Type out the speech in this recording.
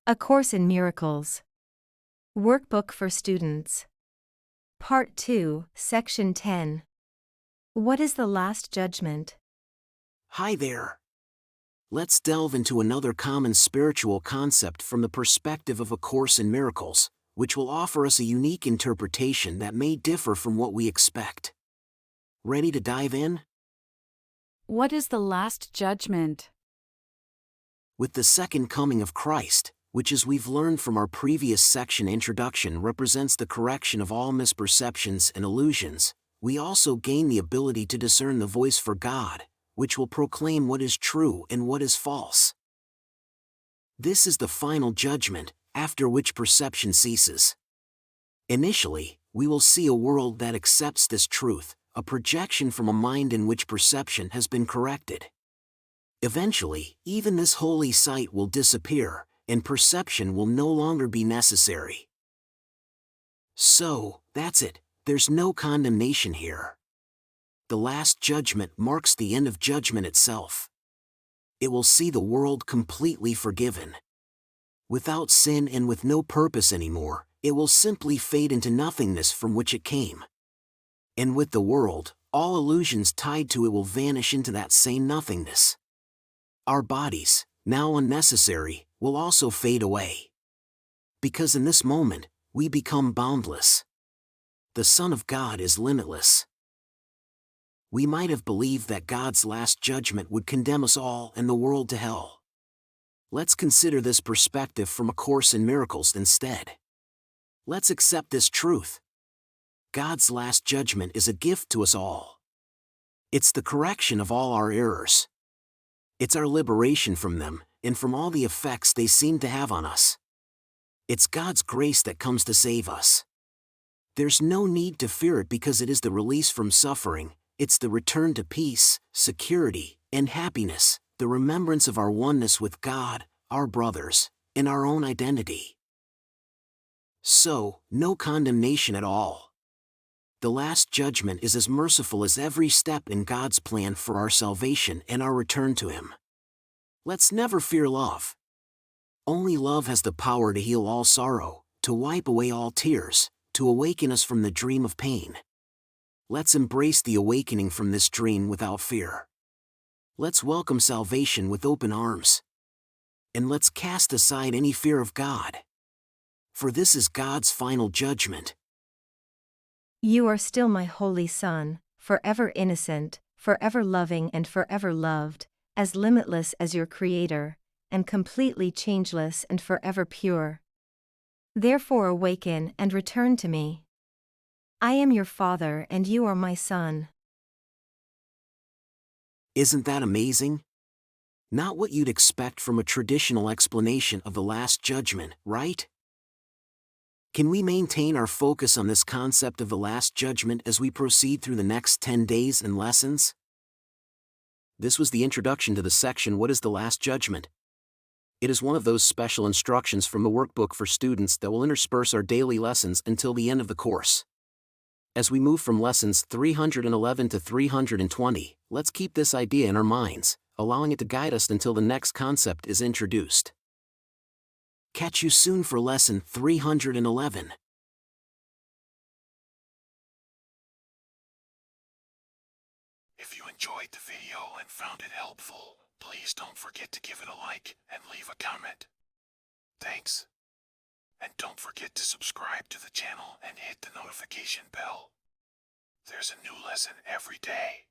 A Course in Miracles. Workbook for Students. Part 2, Section 10. What is the Last Judgment? Hi there. Let's delve into another common spiritual concept from the perspective of A Course in Miracles, which will offer us a unique interpretation that may differ from what we expect. Ready to dive in? What is the Last Judgment? With the second coming of Christ, which as we've learned from our previous section introduction represents the correction of all misperceptions and illusions, we also gain the ability to discern the voice for God, which will proclaim what is true and what is false. This is the final judgment, after which perception ceases. Initially, we will see a world that accepts this truth, a projection from a mind in which perception has been corrected. Eventually, even this holy sight will disappear, and perception will no longer be necessary. So, that's it, there's no condemnation here. The Last Judgment marks the end of judgment itself. It will see the world completely forgiven. Without sin and with no purpose anymore, it will simply fade into nothingness from which it came. And with the world, all illusions tied to it will vanish into that same nothingness. Our bodies, now unnecessary, will also fade away. Because in this moment, we become boundless. The Son of God is limitless. We might have believed that God's last judgment would condemn us all and the world to hell. Let's consider this perspective from A Course in Miracles instead. Let's accept this truth. God's last judgment is a gift to us all. It's the correction of all our errors. It's our liberation from them, and from all the effects they seem to have on us. It's God's grace that comes to save us. There's no need to fear it because it is the release from suffering, it's the return to peace, security, and happiness, the remembrance of our oneness with God, our brothers, and our own identity. So, no condemnation at all. The Last Judgment is as merciful as every step in God's plan for our salvation and our return to Him. Let's never fear love. Only love has the power to heal all sorrow, to wipe away all tears, to awaken us from the dream of pain. Let's embrace the awakening from this dream without fear. Let's welcome salvation with open arms. And let's cast aside any fear of God. For this is God's final judgment. You are still my holy Son, forever innocent, forever loving and forever loved, as limitless as your Creator, and completely changeless and forever pure. Therefore awaken and return to me. I am your Father and you are my Son. Isn't that amazing? Not what you'd expect from a traditional explanation of the Last Judgment, right? Can we maintain our focus on this concept of the Last Judgment as we proceed through the next 10 days and lessons? This was the introduction to the section What is the Last Judgment? It is one of those special instructions from the workbook for students that will intersperse our daily lessons until the end of the course. As we move from lessons 311 to 320, let's keep this idea in our minds, allowing it to guide us until the next concept is introduced. Catch you soon for lesson 311. If you enjoyed the video and found it helpful, please don't forget to give it a like and leave a comment. Thanks. And don't forget to subscribe to the channel and hit the notification bell. There's a new lesson every day.